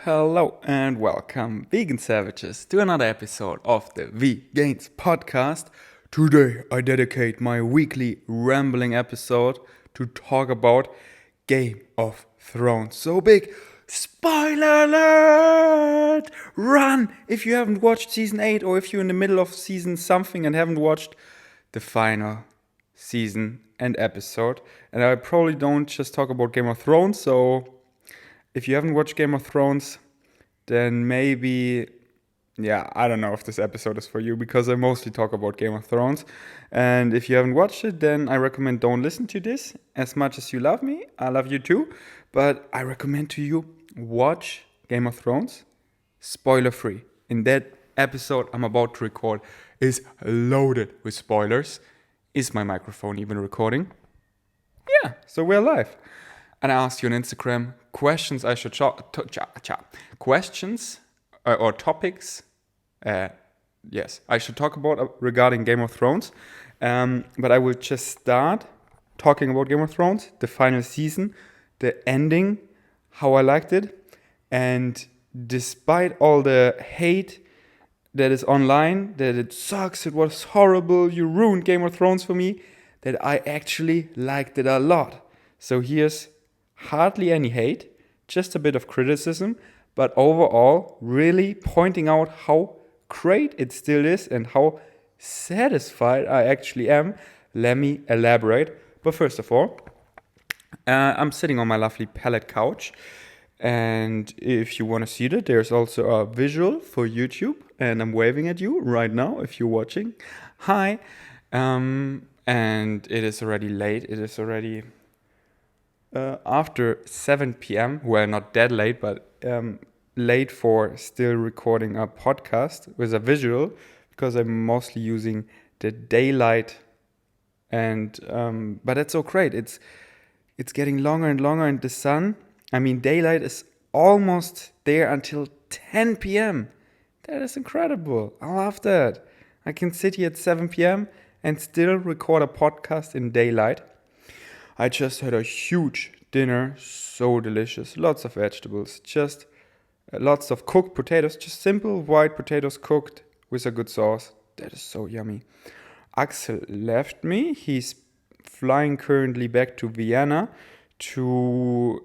Hello and welcome, vegan savages, to another episode of the Vegains Podcast. Today I dedicate my weekly rambling episode to talk about Game of Thrones. So big, spoiler alert! Run if you haven't watched season 8 or if you're in the middle of season something and haven't watched the final season and episode. And I probably don't just talk about Game of Thrones, so if you haven't watched Game of Thrones, then maybe, I don't know if this episode is for you because I mostly talk about Game of Thrones. And if you haven't watched it, then I recommend don't listen to this. As much as you love me, I love you too. But I recommend to you watch Game of Thrones spoiler free. In that episode I'm about to record is loaded with spoilers. Is my microphone even recording? Yeah, so we're live. And I asked you on Instagram questions I should questions or topics. Yes, I should talk about regarding Game of Thrones. But I will just start talking about Game of Thrones, the final season, the ending, how I liked it, and despite all the hate that is online, that it sucks, it was horrible, you ruined Game of Thrones for me, that I actually liked it a lot. So here's hardly any hate, just a bit of criticism, but overall really pointing out how great it still is and how satisfied I actually am. Let me elaborate. But first of all, I'm sitting on my lovely pallet couch, and if you want to see that, there's also a visual for YouTube, and I'm waving at you right now if you're watching. Hi. And it is already late. It is already after 7 p.m. Well, not that late, but late for still recording a podcast with a visual, because I'm mostly using the daylight. And but it's so great. It's getting longer and longer, and the sun. I mean, daylight is almost there until 10 p.m. That is incredible. I love that. I can sit here at 7 p.m. and still record a podcast in daylight. I just had a huge dinner, so delicious. Lots of vegetables, just lots of cooked potatoes, just simple white potatoes cooked with a good sauce. That is so yummy. Axel left me. He's flying currently back to Vienna to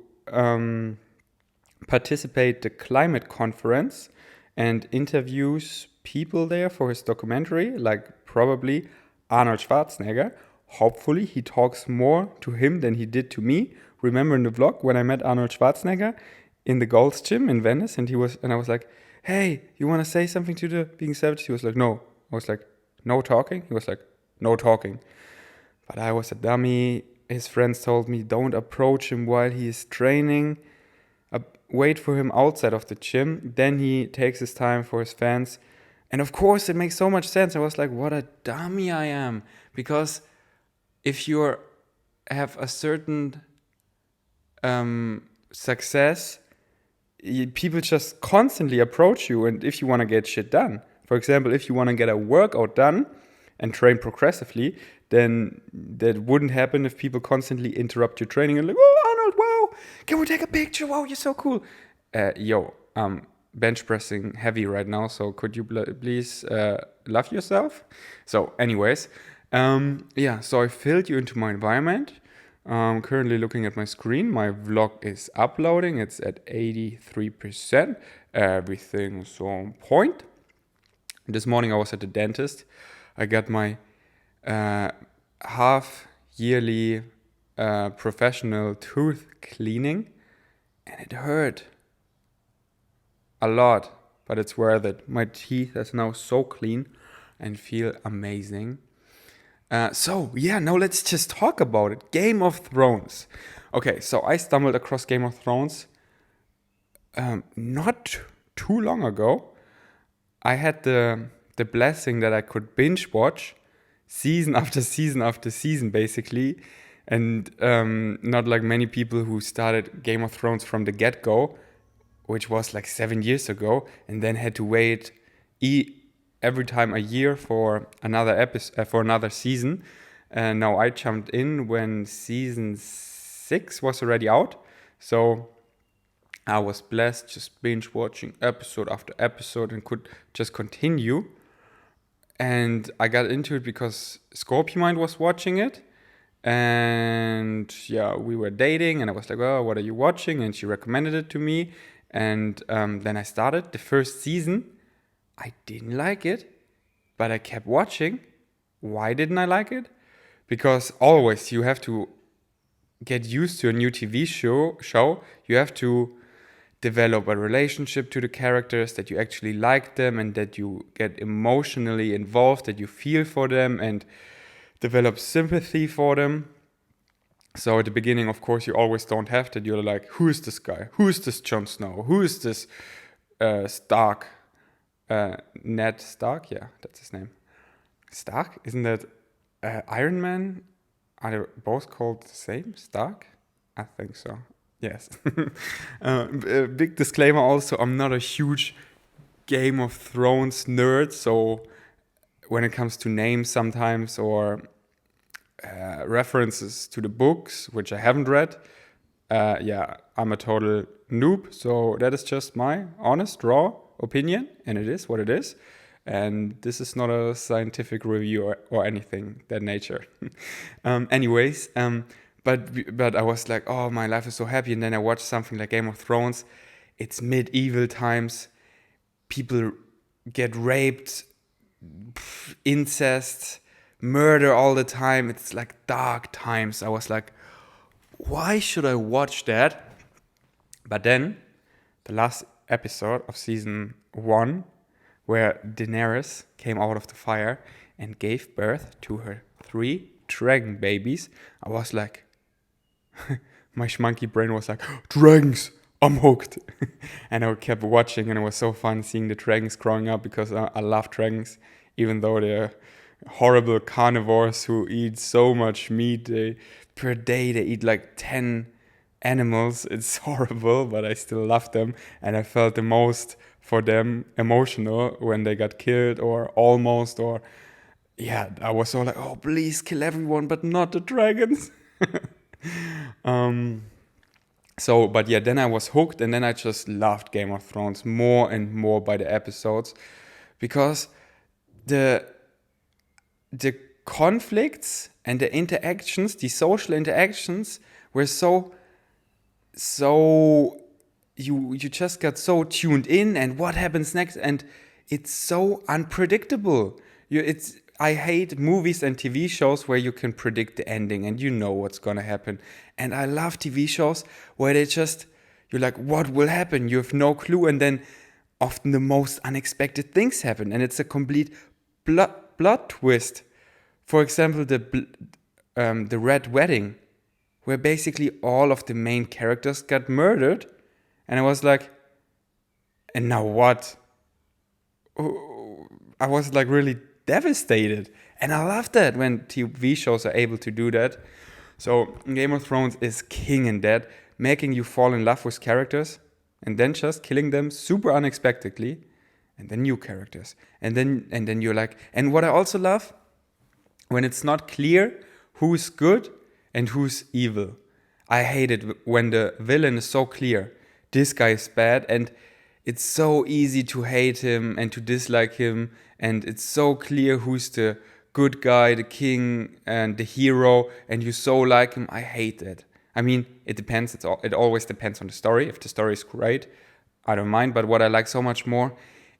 participate the climate conference and interviews people there for his documentary, like probably Arnold Schwarzenegger. Hopefully he talks more to him than he did to me. Remember in the vlog when I met Arnold Schwarzenegger in the Gold's Gym in Venice, and I was like, hey, you want to say something to the Vegan Savage? He was like, no. I was like, no talking? He was like, no talking. But I was a dummy. His friends told me, don't approach him while he is training. Wait for him outside of the gym. Then he takes his time for his fans. And of course, it makes so much sense. I was like, what a dummy I am. Because if you have a certain success, people just constantly approach you. And if you want to get shit done, for example, if you want to get a workout done and train progressively, then that wouldn't happen if people constantly interrupt your training and like, oh, Arnold, wow, can we take a picture? Wow, you're so cool. Bench pressing heavy right now, so could you please love yourself? So anyways, so I filled you into my environment. Currently looking at my screen. My vlog is uploading. It's at 83%. Everything's on point. This morning I was at the dentist. I got my half-yearly professional tooth cleaning, and it hurt a lot, but it's worth it. My teeth are now so clean and feel amazing. Now let's just talk about it. Game of Thrones. Okay, so I stumbled across Game of Thrones not too long ago. I had the blessing that I could binge watch season after season after season, basically. And not like many people who started Game of Thrones from the get-go, which was like 7 years ago, and then had to wait every time a year for another episode, for another season. And now I jumped in when season 6 was already out. So I was blessed just binge watching episode after episode and could just continue. And I got into it because Scorpio was watching it. And yeah, we were dating and I was like, oh, what are you watching? And she recommended it to me. And then I started the first season. I didn't like it, but I kept watching. Why didn't I like it? Because always you have to get used to a new TV show. You have to develop a relationship to the characters, that you actually like them and that you get emotionally involved, that you feel for them and develop sympathy for them. So at the beginning, of course, you always don't have that. You're like, who is this guy? Who is this Jon Snow? Who is this Stark? Ned Stark? Yeah, that's his name. Stark? Isn't that Iron Man? Are they both called the same? Stark? I think so. Yes. A big disclaimer also, I'm not a huge Game of Thrones nerd, so when it comes to names sometimes or references to the books, which I haven't read, I'm a total noob, so that is just my honest, raw opinion, and it is what it is. And this is not a scientific review or anything that nature. But I was like, oh, my life is so happy. And then I watched something like Game of Thrones. It's medieval times. People get raped, incest, murder all the time. It's like dark times. I was like, why should I watch that? But then the last episode of season 1, where Daenerys came out of the fire and gave birth to her 3 dragon babies, I was like, my schmonkey brain was like, dragons, I'm hooked. And I kept watching, and it was so fun seeing the dragons growing up, because I love dragons, even though they're horrible carnivores who eat so much meat. Per day they eat like 10 animals. It's horrible, but I still love them, and I felt the most for them emotional when they got killed or almost, or yeah, I was so like, oh, please kill everyone, but not the dragons. Then I was hooked, and then I just loved Game of Thrones more and more by the episodes, because the conflicts and the interactions, the social interactions, were so you just got so tuned in, and what happens next, and it's so unpredictable. I hate movies and TV shows where you can predict the ending and you know what's gonna happen. And I love TV shows where you're like, what will happen? You have no clue, and then often the most unexpected things happen, and it's a complete plot twist. For example, the Red Wedding, where basically all of the main characters got murdered, and I was like, and now what? I was like really devastated, and I love that when TV shows are able to do that. So Game of Thrones is king in that, making you fall in love with characters and then just killing them super unexpectedly, and then new characters, and then you're like, and what I also love, when it's not clear who's good and who's evil. I hate it when the villain is so clear. This guy is bad, and it's so easy to hate him and to dislike him, and it's so clear who's the good guy, the king, and the hero, and you so like him. I hate it. I mean, it depends. It always depends on the story. If the story is great, I don't mind. But what I like so much more,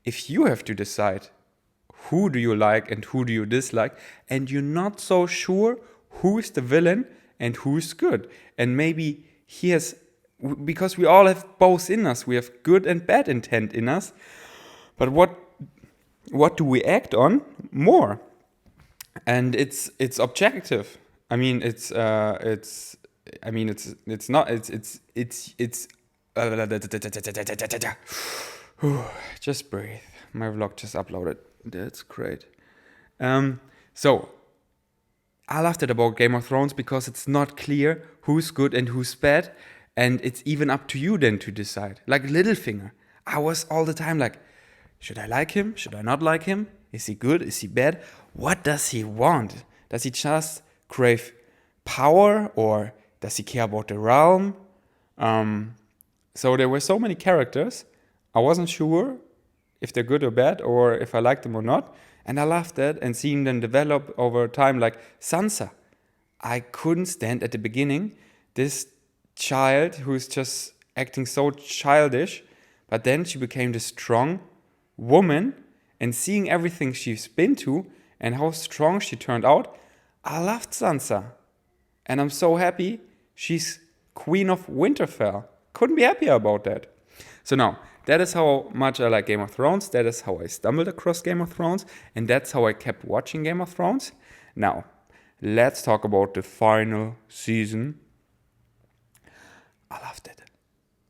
if you have to decide who do you like and who do you dislike, and you're not so sure who is the villain and who's good, and maybe because we all have both in us. We have good and bad intent in us. But what do we act on more? And it's objective. I mean, it's just breathe. My vlog just uploaded. That's great. So I loved it about Game of Thrones because it's not clear who's good and who's bad, and it's even up to you then to decide. Like Littlefinger, I was all the time like, should I like him? Should I not like him? Is he good? Is he bad? What does he want? Does he just crave power, or does he care about the realm? So there were so many characters. I wasn't sure if they're good or bad or if I liked them or not. And I loved that and seeing them develop over time, like Sansa. I couldn't stand at the beginning this child who's just acting so childish, but then she became this strong woman, and seeing everything she's been to and how strong she turned out, I loved Sansa. And I'm so happy she's Queen of Winterfell. Couldn't be happier about that. So now, that is how much I like Game of Thrones. That is how I stumbled across Game of Thrones. And that's how I kept watching Game of Thrones. Now, let's talk about the final season. I loved it.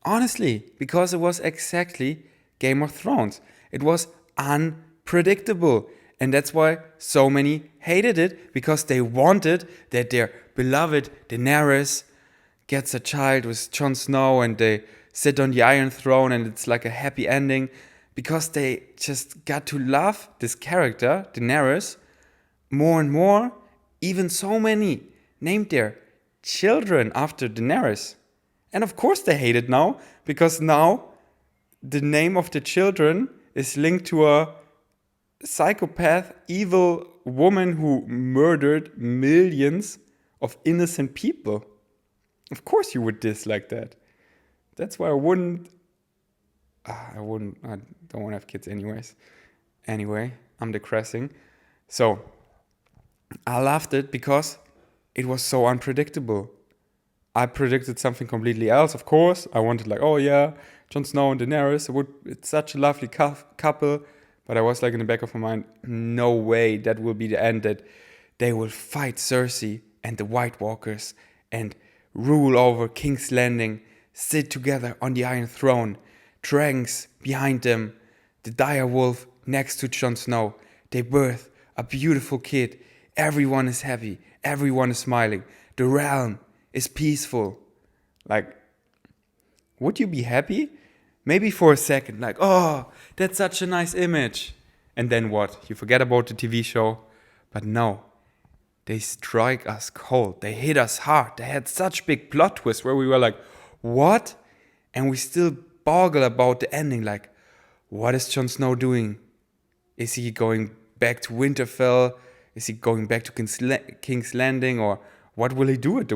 Honestly, because it was exactly Game of Thrones. It was unpredictable. And that's why so many hated it, because they wanted that their beloved Daenerys gets a child with Jon Snow and they sit on the Iron Throne and it's like a happy ending, because they just got to love this character, Daenerys, more and more. Even so many named their children after Daenerys. And of course they hate it now, because now the name of the children is linked to a psychopath, evil woman who murdered millions of innocent people. Of course you would dislike that. That's why I don't want to have kids anyways. Anyway, I'm digressing. So, I loved it because it was so unpredictable. I predicted something completely else, of course. I wanted like, oh yeah, Jon Snow and Daenerys, it's such a lovely couple. But I was like in the back of my mind, no way, that will be the end, that they will fight Cersei and the White Walkers and rule over King's Landing, sit together on the Iron Throne, dragons behind them, the dire wolf next to Jon Snow. They birth a beautiful kid. Everyone is happy. Everyone is smiling. The realm is peaceful. Like, would you be happy? Maybe for a second, like, oh, that's such a nice image. And then what? You forget about the TV show. But no, they strike us cold. They hit us hard. They had such big plot twists where we were like, what? And we still boggle about the ending, like, what is Jon Snow doing? Is he going back to Winterfell? Is he going back to King's Landing? Or what will he do at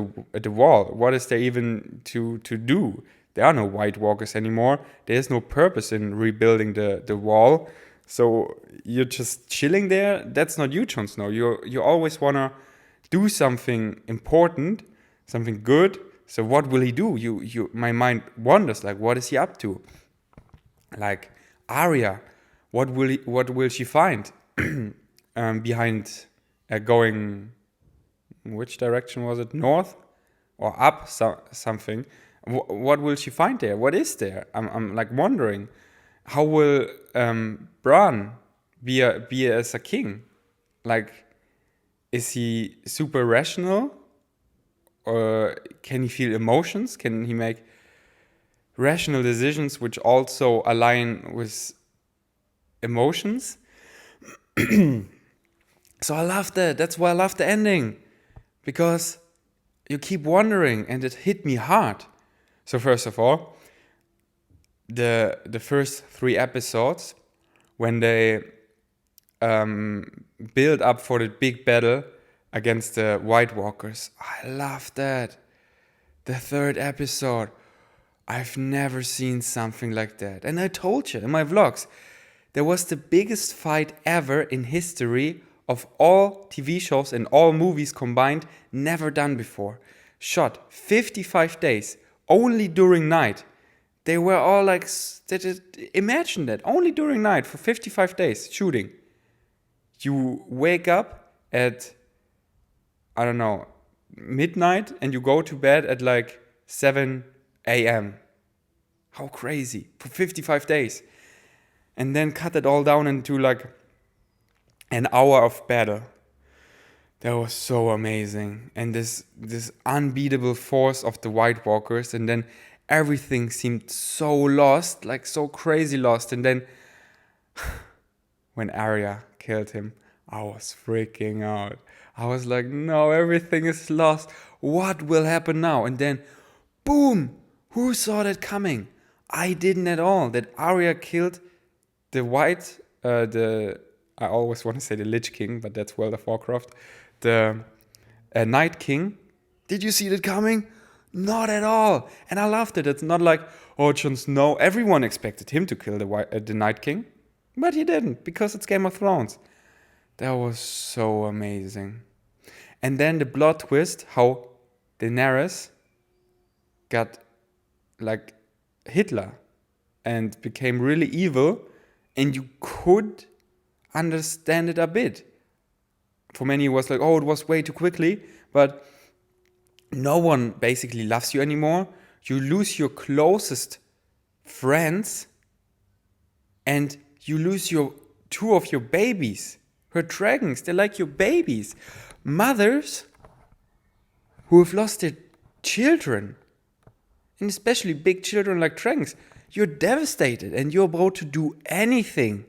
the wall? What is there even to do? There are no White Walkers anymore. There is no purpose in rebuilding the wall. So you're just chilling there. That's not you, Jon Snow. You always want to do something important, something good. So what will he do? My mind wonders, like, what is he up to? Like, Arya, what will she find behind going, which direction was it? North or up? Something. What will she find there? What is there? I'm like wondering. How will Bran be as a king? Like, is he super rational? Or can he feel emotions? Can he make rational decisions which also align with emotions? So I love that. That's why I love the ending. Because you keep wondering, and it hit me hard. So first of all, the first 3 episodes, when they build up for the big battle against the White Walkers, I love that. The 3rd episode, I've never seen something like that. And I told you in my vlogs, there was the biggest fight ever in history of all TV shows and all movies combined, never done before. Shot 55 days, only during night. They were all like, imagine that, only during night for 55 days shooting. You wake up at, I don't know, midnight and you go to bed at like 7 a.m. How crazy, for 55 days. And then cut it all down into like an hour of battle. That was so amazing. And this unbeatable force of the White Walkers. And then everything seemed so lost, like so crazy lost. And then when Arya killed him, I was freaking out. I was like, no, everything is lost. What will happen now? And then, boom! Who saw that coming? I didn't at all. That Arya killed the I always want to say the Lich King, but that's World of Warcraft. The Night King. Did you see that coming? Not at all. And I loved it. It's not like, oh, Jon Snow. Everyone expected him to kill the Night King, but he didn't because it's Game of Thrones. That was so amazing. And then the plot twist, how Daenerys got like Hitler and became really evil, and you could understand it a bit. For many it was like, oh, it was way too quickly, but no one basically loves you anymore. You lose your closest friends, and you lose two of your babies. Her dragons, they're like your babies. Mothers who have lost their children, and especially big children like dragons, you're devastated and you're about to do anything,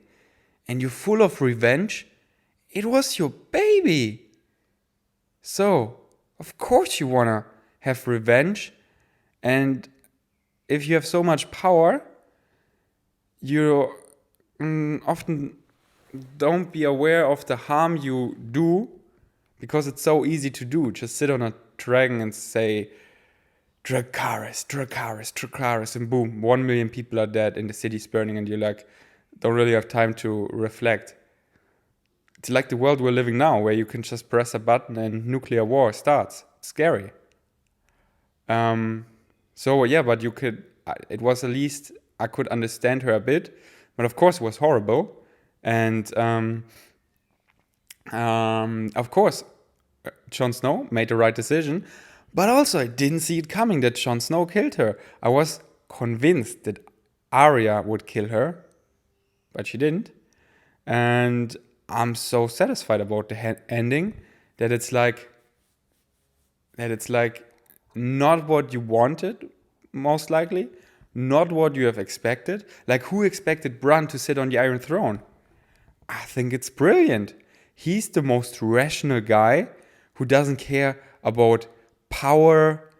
and you're full of revenge. It was your baby. So, of course you want to have revenge, and if you have so much power, you often don't be aware of the harm you do, because it's so easy to do. Just sit on a dragon and say, Dracarys, Dracarys, Dracarys, and boom, 1 million people are dead and the city's burning, and you like don't really have time to reflect. It's like the world we're living now, where you can just press a button and nuclear war starts. It's scary. So yeah, but you could. It was at least I could understand her a bit, but of course it was horrible, and of course, Jon Snow made the right decision, but also I didn't see it coming that Jon Snow killed her. I was convinced that Arya would kill her, but she didn't, and I'm so satisfied about the ending that it's like not what you wanted, most likely, not what you have expected. Like, who expected Bran to sit on the Iron Throne? I think it's brilliant. He's the most rational guy who doesn't care about power.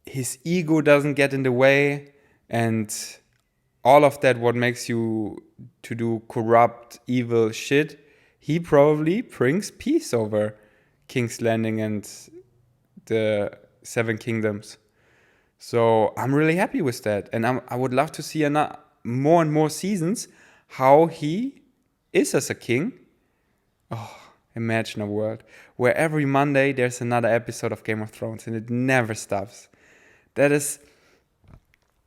His ego doesn't get in the way, and all of that, what makes you to do corrupt, evil shit. He probably brings peace over King's Landing and the Seven Kingdoms. So I'm really happy with that. And I would love to see more and more seasons how he is as a king. Oh, imagine a world where every Monday there's another episode of Game of Thrones and it never stops. That is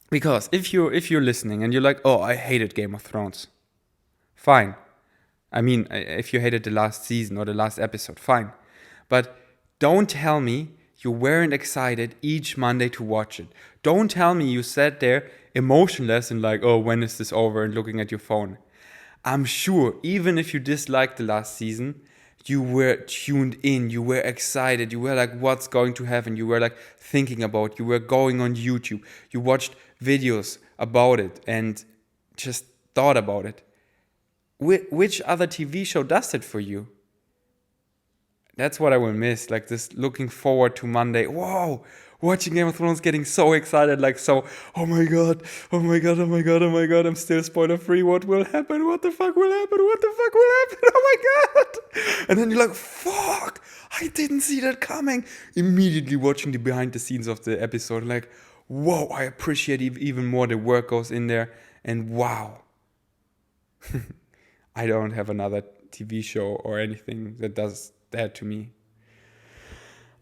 because if you're listening and you're like, oh, I hated Game of Thrones, fine. I mean, if you hated the last season or the last episode, fine. But don't tell me you weren't excited each Monday to watch it. Don't tell me you sat there emotionless and like, oh, when is this over, and looking at your phone. I'm sure, even if you disliked the last season, you were tuned in, you were excited, you were like, what's going to happen? You were like thinking about, you were going on YouTube, you watched videos about it and just thought about it. Which other TV show does that for you? That's what I will miss, like this looking forward to Monday. Whoa, watching Game of Thrones, getting so excited, like so, oh my god, oh my god, oh my god, oh my god, I'm still spoiler free. What will happen? What the fuck will happen? What the fuck will happen? Oh my god. And then you're like, fuck, I didn't see that coming. Immediately watching the behind the scenes of the episode, like, whoa, I appreciate even more the work goes in there. And wow. I don't have another TV show or anything that does that to me.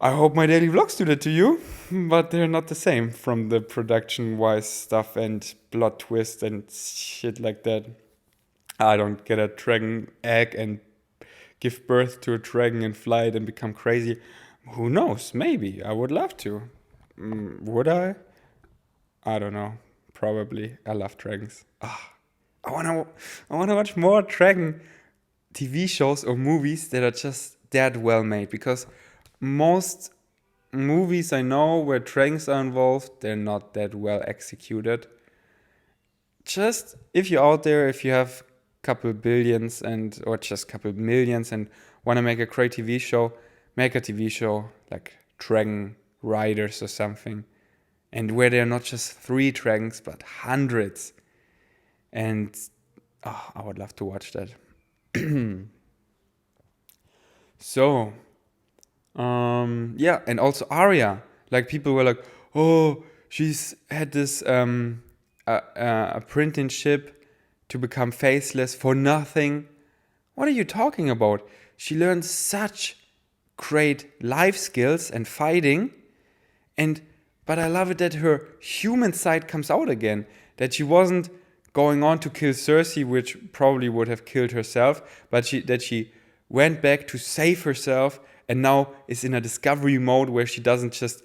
I hope my daily vlogs do that to you, but they're not the same from the production-wise stuff and plot twist and shit like that. I don't get a dragon egg and give birth to a dragon and fly it and become crazy. Who knows? Maybe. I would love to. Would I? I don't know. Probably. I love dragons. I wanna watch more dragon TV shows or movies that are just that well made, because most movies I know where dragons are involved, they're not that well executed. Just if you're out there, if you have a couple billions or just a couple millions and want to make a great TV show, make a TV show like Dragon Riders or something. and where there are not just 3 dragons but hundreds. And I would love to watch that. So, yeah, and also Arya. Like, people were like, oh, she's had this apprenticeship to become faceless for nothing. What are you talking about? She learned such great life skills and fighting, but I love it that her human side comes out again. That she wasn't going on to kill Cersei, which probably would have killed herself, but that she went back to save herself and now is in a discovery mode where she doesn't just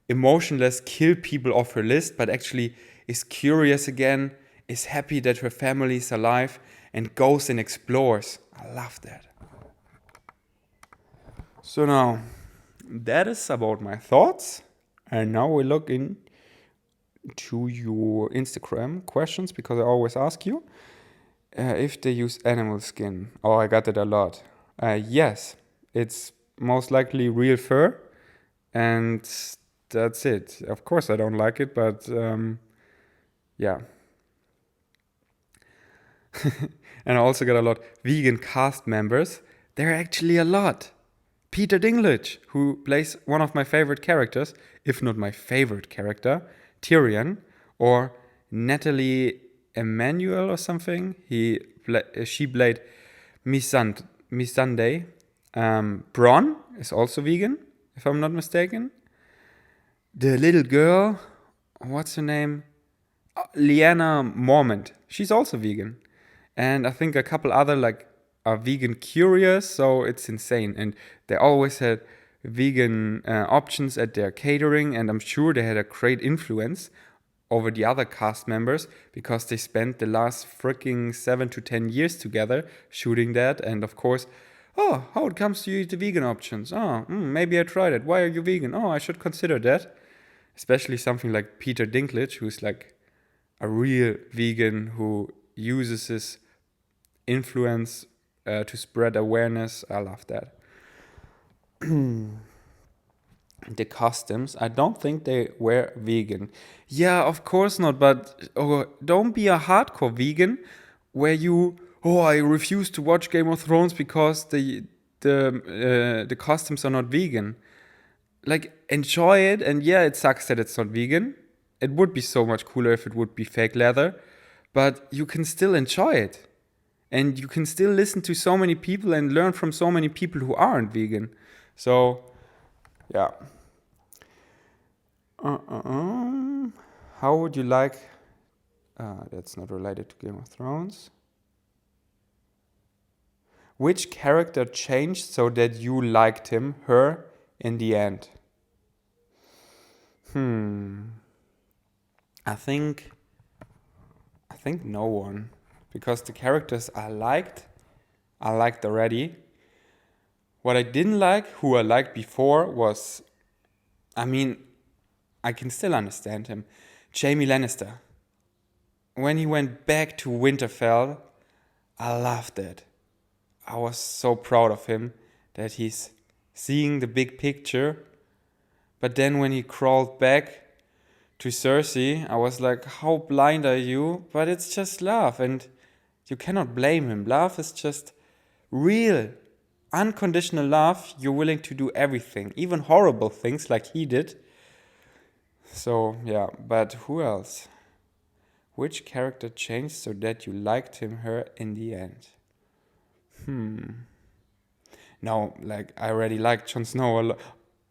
emotionless kill people off her list, but actually is curious again, is happy that her family is alive, and goes and explores. I love that. So now, that is about my thoughts. And now we look into your Instagram questions, because I always ask you if they use animal skin. Oh, I got it a lot. Yes, it's most likely real fur, and that's it. Of course, I don't like it, but yeah. And I also got a lot vegan cast members. There are actually a lot. Peter Dinklage, who plays one of my favorite characters, if not my favorite character, Tyrion, or Natalie Emmanuel or something. She played Missandei. Bronn is also vegan, if I'm not mistaken. The little girl, what's her name? Lyanna Mormont. She's also vegan. And I think a couple other are vegan curious, so it's insane. And they always had vegan options at their catering, and I'm sure they had a great influence over the other cast members because they spent the last freaking 7 to 10 years together shooting that. And of course, oh, how it comes to you eat the vegan options? Oh, maybe I tried it. Why are you vegan? Oh, I should consider that. Especially something like Peter Dinklage, who's like a real vegan who uses his influence to spread awareness. I love that. The customs, I don't think they were vegan. Yeah, of course not, but don't be a hardcore vegan where I refuse to watch Game of Thrones because the customs are not vegan. Like, enjoy it, and yeah, it sucks that it's not vegan. It would be so much cooler if it would be fake leather, but you can still enjoy it. And you can still listen to so many people and learn from so many people who aren't vegan. So, yeah. How would you like... that's not related to Game of Thrones. Which character changed so that you liked him, her, in the end? I think no one. Because the characters I liked already. What I didn't like, who I liked before, was... I can still understand him. Jaime Lannister. When he went back to Winterfell, I loved it. I was so proud of him that he's seeing the big picture. But then when he crawled back to Cersei, I was like, how blind are you? But it's just love, and you cannot blame him. Love is just real, unconditional love. You're willing to do everything, even horrible things like he did. So, yeah, but who else? Which character changed so that you liked him, her, in the end? No, I already liked Jon Snow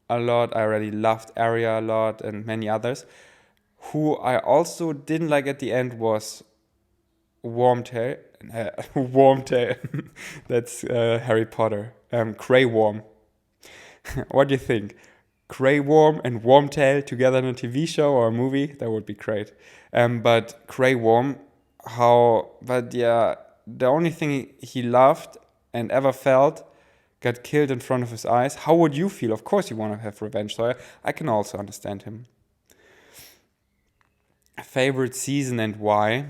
a lot. I already loved Arya a lot and many others. Who I also didn't like at the end was Wormtail. Wormtail. That's Harry Potter. Grey Worm. What do you think? Grey Worm and Wormtail together in a TV show or a movie? That would be great. But Grey Worm, the only thing he loved and ever felt got killed in front of his eyes. How would you feel? Of course you want to have revenge, so I can also understand him. Favorite season and why?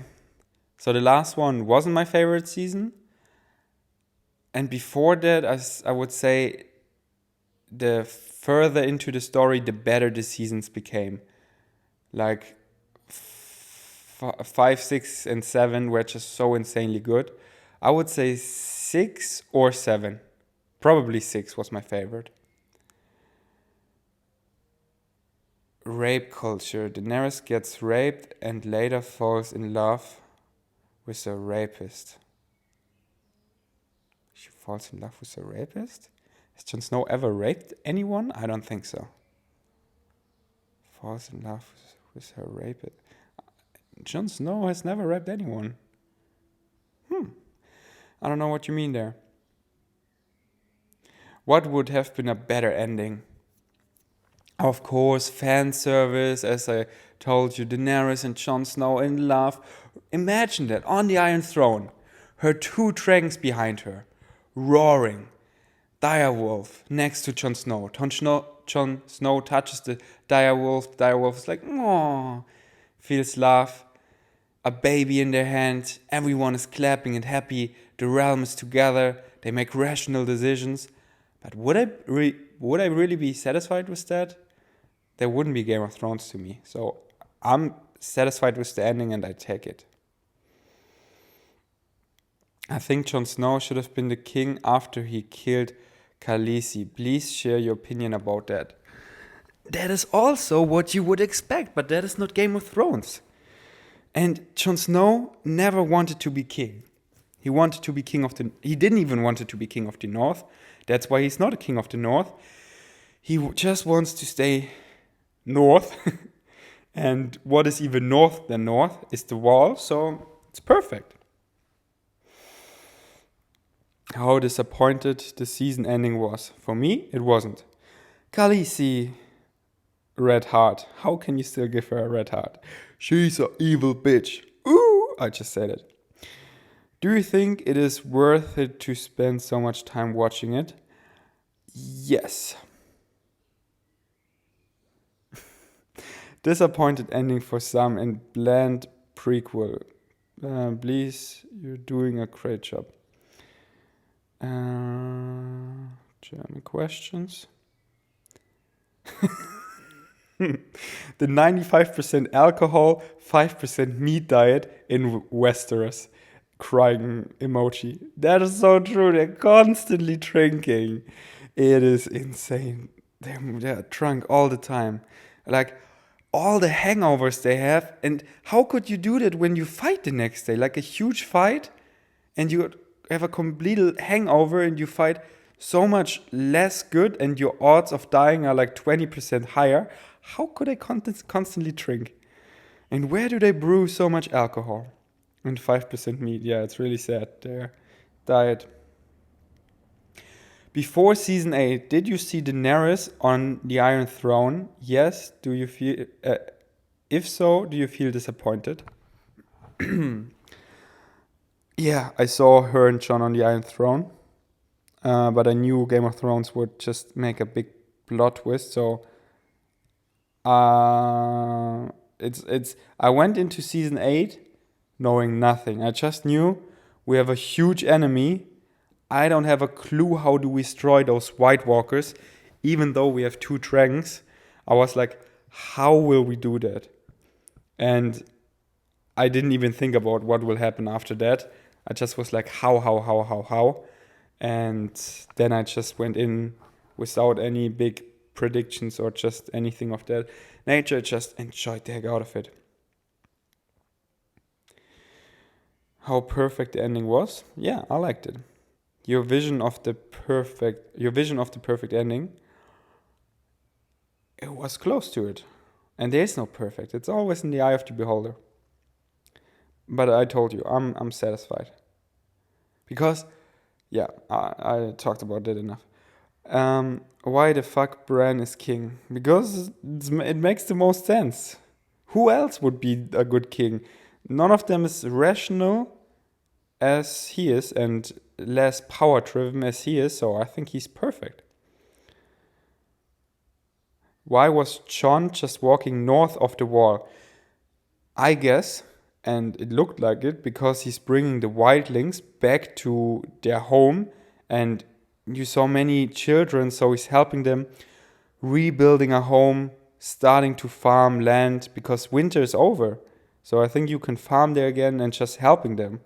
So the last one wasn't my favorite season. And before that, I would say the further into the story, the better the seasons became. Like 5, 6, and 7 were just so insanely good. I would say 6 or 7. Probably 6 was my favorite. Rape culture. Daenerys gets raped and later falls in love with a rapist. She falls in love with a rapist? Has Jon Snow ever raped anyone? I don't think so. Falls in love with her rapist. Jon Snow has never raped anyone. I don't know what you mean there. What would have been a better ending? Of course, fan service, as I told you, Daenerys and Jon Snow in love. Imagine that, on the Iron Throne, her 2 dragons behind her, roaring. Direwolf next to Jon Snow. Jon Snow touches the direwolf. Direwolf is like, "Aww," feels love. A baby in their hand. Everyone is clapping and happy. The realm is together. They make rational decisions. But would I really be satisfied with that? There wouldn't be Game of Thrones to me. So I'm satisfied with the ending and I take it. I think Jon Snow should have been the king after he killed Khaleesi. Please share your opinion about that. That is also what you would expect, but that is not Game of Thrones. And Jon Snow never wanted to be king. He wanted to be king of the... He didn't even want to be king of the North. That's why he's not a king of the North. He just wants to stay north. And what is even north than north is the wall. So it's perfect. How disappointed the season ending was. For me, it wasn't. Khaleesi, red heart. How can you still give her a red heart? She's an evil bitch. Ooh, I just said it. Do you think it is worth it to spend so much time watching it? Yes. Disappointed ending for some and bland prequel. Please, you're doing a great job. German questions. The 95% alcohol, 5% meat diet in Westeros. Crying emoji. That is so true. They're constantly drinking. It is insane. They're drunk all the time. Like all the hangovers they have. And how could you do that when you fight the next day? Like a huge fight and you have a complete hangover and you fight so much less good and your odds of dying are like 20% higher. How could they constantly drink? And where do they brew so much alcohol? And 5% meat. Yeah, it's really sad, their diet. Before season 8, did you see Daenerys on the Iron Throne? Yes. Do you feel... if so, do you feel disappointed? Yeah, I saw her and Jon on the Iron Throne. But I knew Game of Thrones would just make a big plot twist. So... I went into season 8 knowing nothing. I just knew we have a huge enemy. I don't have a clue how to destroy those White Walkers, even though we have 2 dragons. I was like, how will we do that? And I didn't even think about what will happen after that. I just was like, how? And then I just went in without any big predictions or just anything of that nature. Just enjoyed the heck out of it. How perfect the ending was? Yeah, I liked it. Your vision of the perfect ending, it was close to it. And there is no perfect. It's always in the eye of the beholder. But I told you, I'm satisfied. Because, yeah, I talked about that enough. Why the fuck Bran is king? Because it makes the most sense. Who else would be a good king? None of them is rational as he is and less power driven as he is, so I think he's perfect. Why was Jon just walking north of the wall? I guess, and it looked like it, because he's bringing the wildlings back to their home, and you saw many children, so he's helping them rebuilding a home, starting to farm land because winter is over. So I think you can farm there again and just helping them.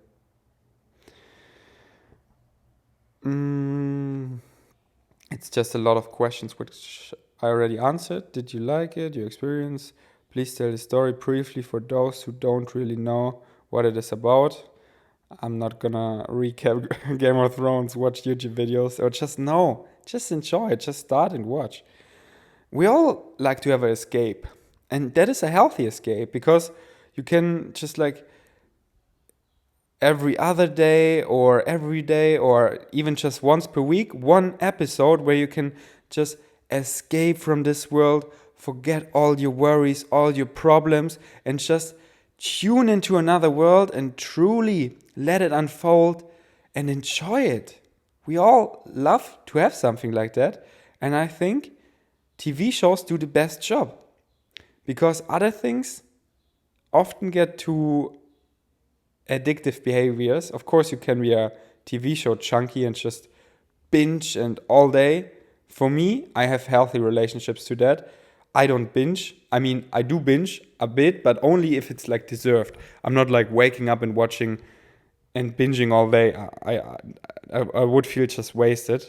It's just a lot of questions which I already answered. Did you like it? Your experience? Please tell the story briefly for those who don't really know what it is about. I'm not gonna recap Game of Thrones, watch YouTube videos, or just enjoy it, just start and watch. We all like to have an escape, and that is a healthy escape because you can just like every other day or every day or even just once per week, one episode where you can just escape from this world, forget all your worries, all your problems, and just tune into another world and truly let it unfold and enjoy it. We all love to have something like that, and I think TV shows do the best job because other things often get too addictive behaviors. Of course, you can be a TV show junkie and just binge and all day. For me, I have healthy relationships to that. I don't binge. I mean, I do binge a bit, but only if it's like deserved. I'm not like waking up and watching and binging all day. I would feel just wasted.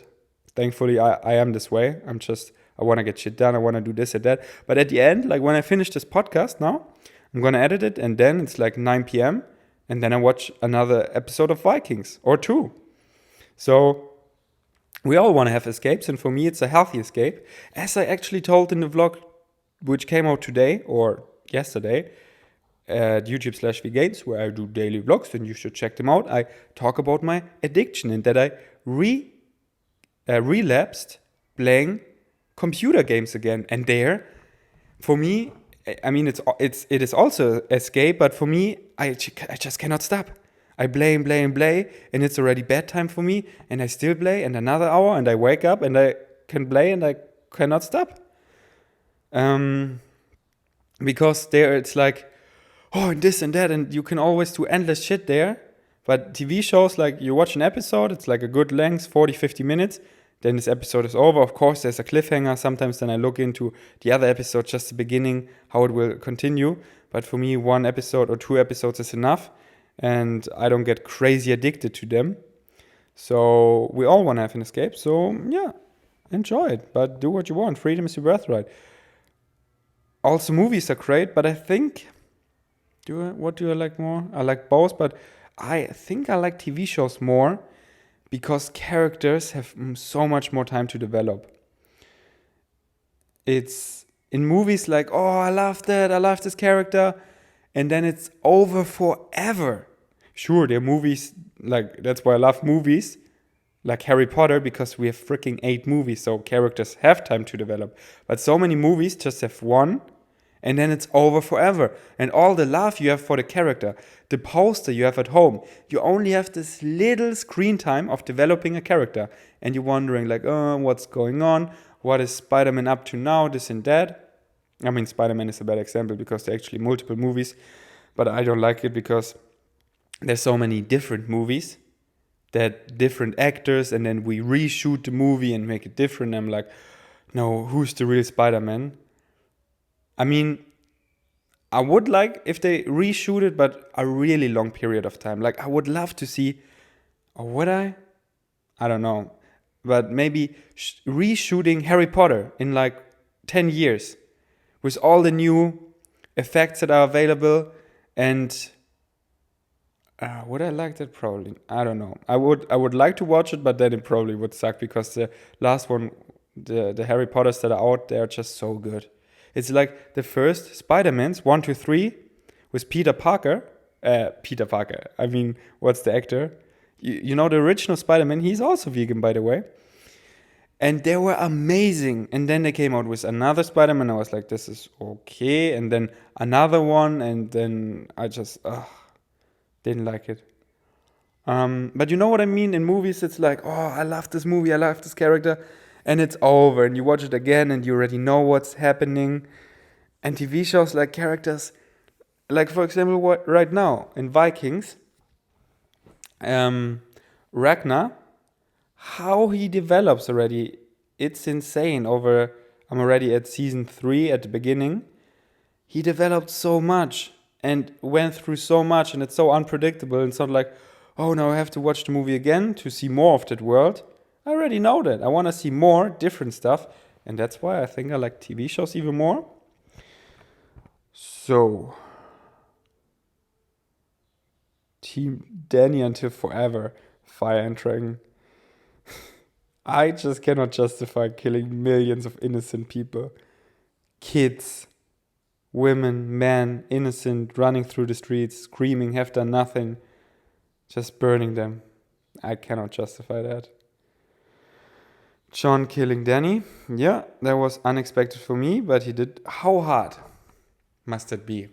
Thankfully, I am this way. I want to get shit done. I want to do this and that. But at the end, like when I finish this podcast now, I'm going to edit it and then it's like 9 p.m. and then I watch another episode of Vikings or two. So we all want to have escapes, and for me, it's a healthy escape. As I actually told in the vlog, which came out today or yesterday, at YouTube/Vegains, where I do daily vlogs, and you should check them out. I talk about my addiction and that I relapsed playing computer games again. And there, for me, I mean, it is also escape, but for me, I just cannot stop. I play and play and play, and it's already bedtime for me, and I still play, and another hour, and I wake up, and I can play, and I cannot stop. Because there it's like, oh, and this and that, and you can always do endless shit there. But TV shows, like you watch an episode, it's like a good length, 40, 50 minutes, then this episode is over. Of course, there's a cliffhanger. Sometimes then I look into the other episode, just the beginning, how it will continue. But for me, one episode or two episodes is enough, and I don't get crazy addicted to them. So we all want to have an escape. So yeah, enjoy it, but do what you want. Freedom is your birthright. Also, movies are great, but I think, what do I like more? I like both, but I think I like TV shows more because characters have so much more time to develop. It's in movies like, oh, I love that, I love this character, and then it's over forever. Sure, there are movies, like, that's why I love movies, like Harry Potter, because we have freaking 8 movies, so characters have time to develop. But so many movies just have one, and then it's over forever. And all the love you have for the character, the poster you have at home, you only have this little screen time of developing a character. And you're wondering, like, oh, what's going on? What is Spider-Man up to now? This and that. I mean, Spider-Man is a bad example because there are actually multiple movies. But I don't like it because there's so many different movies, that different actors, and then we reshoot the movie and make it different. I'm like, no, who's the real Spider-Man? I mean, I would like if they reshoot it, but a really long period of time. Like, I would love to see, or would I? I don't know. But maybe reshooting Harry Potter in like 10 years with all the new effects that are available. And would I like that? Probably. I don't know. I would like to watch it, but then it probably would suck because the last one, the Harry Potters that are out, they're just so good. It's like the first Spider-Mans, 1, 2, 3, with Peter Parker. I mean, what's the actor? You know the original Spider-Man, he's also vegan, by the way. And they were amazing. And then they came out with another Spider-Man. I was like, this is okay. And then another one. And then I just didn't like it. But you know what I mean? In movies, it's like, oh, I love this movie. I love this character. And it's over, and you watch it again, and you already know what's happening. And TV shows, like characters, like for example, right now in Vikings, Ragnar, how he develops already, it's insane over I'm already at season 3 at the beginning. He developed so much and went through so much, and it's so unpredictable. It's not like, oh, now I have to watch the movie again to see more of that world. I already know that. I want to see more different stuff, and that's why I think I like TV shows even more. So, Team Danny until forever, Fire and Dragon. I just cannot justify killing millions of innocent people. Kids, women, men, innocent, running through the streets, screaming, have done nothing, just burning them. I cannot justify that. John killing Danny, yeah, that was unexpected for me, but he did. How hard must it be?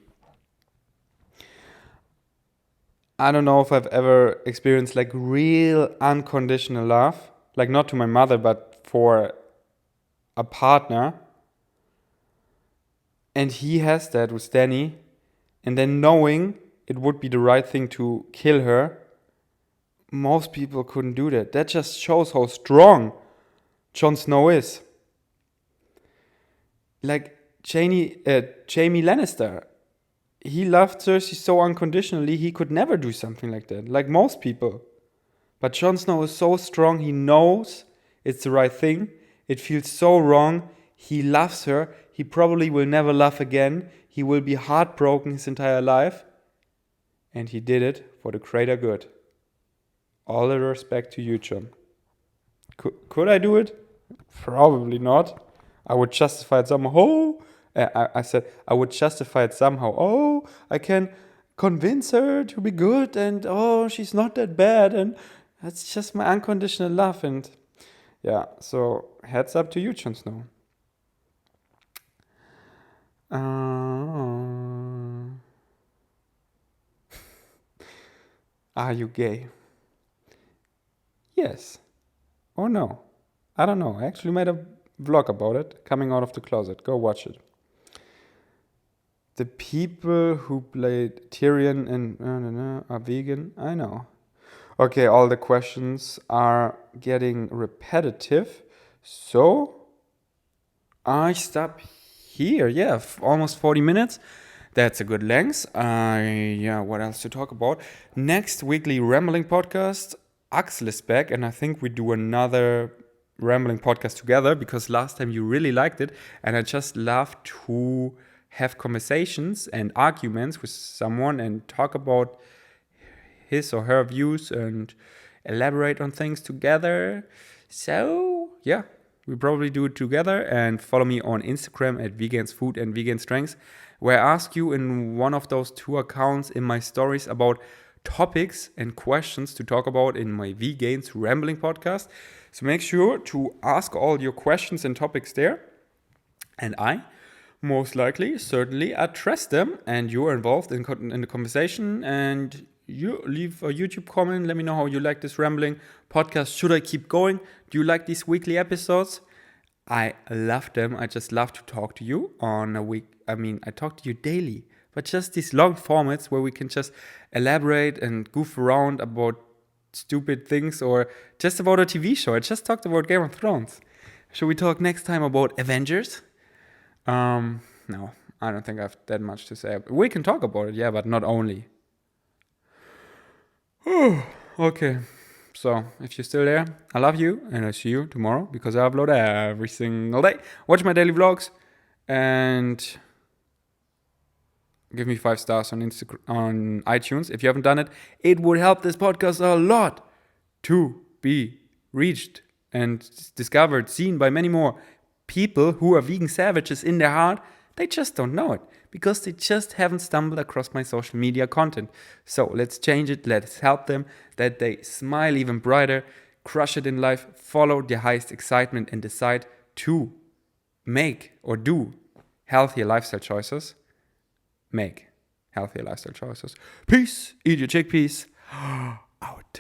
I don't know if I've ever experienced like real unconditional love, like not to my mother, but for a partner. And he has that with Danny, and then knowing it would be the right thing to kill her. Most people couldn't do that. That just shows how strong Jon Snow is. Like Jaime Lannister. He loved Cersei so unconditionally, he could never do something like that. Like most people. But Jon Snow is so strong, he knows it's the right thing. It feels so wrong. He loves her. He probably will never love again. He will be heartbroken his entire life. And he did it for the greater good. All the respect to you, Jon. Could I do it? Probably not. I would justify it somehow. I said I would justify it somehow. Oh, I can convince her to be good, and oh, she's not that bad, and that's just my unconditional love. And yeah, so heads up to you, Jon Snow. Are you gay? Yes or no? I don't know. I actually made a vlog about it, coming out of the closet. Go watch it. The people who played Tyrion and are vegan. I know. Okay, all the questions are getting repetitive. So I stop here. Yeah, almost 40 minutes. That's a good length. What else to talk about? Next weekly rambling podcast. Axel is back, and I think we do another rambling podcast together because last time you really liked it, and I just love to have conversations and arguments with someone and talk about his or her views and elaborate on things together. So yeah, we probably do it together. And follow me on Instagram at Vegains Food and Vegan Strengths, where I ask you in one of those 2 accounts in my stories about topics and questions to talk about in my Vegains Rambling podcast. So make sure to ask all your questions and topics there. And I most likely, certainly address them, and you're involved in the conversation, and you leave a YouTube comment. Let me know how you like this rambling podcast. Should I keep going? Do you like these weekly episodes? I love them. I just love to talk to you on a week. I mean, I talk to you daily, but just these long formats where we can just elaborate and goof around about stupid things or just about a TV show. I just talked about Game of Thrones. Should we talk next time about Avengers? No, I don't think I have that much to say. We can talk about it, yeah, but not only. Okay, so if you're still there, I love you, and I'll see you tomorrow because I upload every single day. Watch my daily vlogs and give me 5 stars on on iTunes. If you haven't done it, it would help this podcast a lot to be reached and discovered, seen by many more people who are vegan savages in their heart. They just don't know it because they just haven't stumbled across my social media content. So let's change it. Let's help them that they smile even brighter, crush it in life, follow their highest excitement, and decide to make or do healthier lifestyle choices. Make healthier lifestyle choices. Peace. Eat your chickpeas. Out.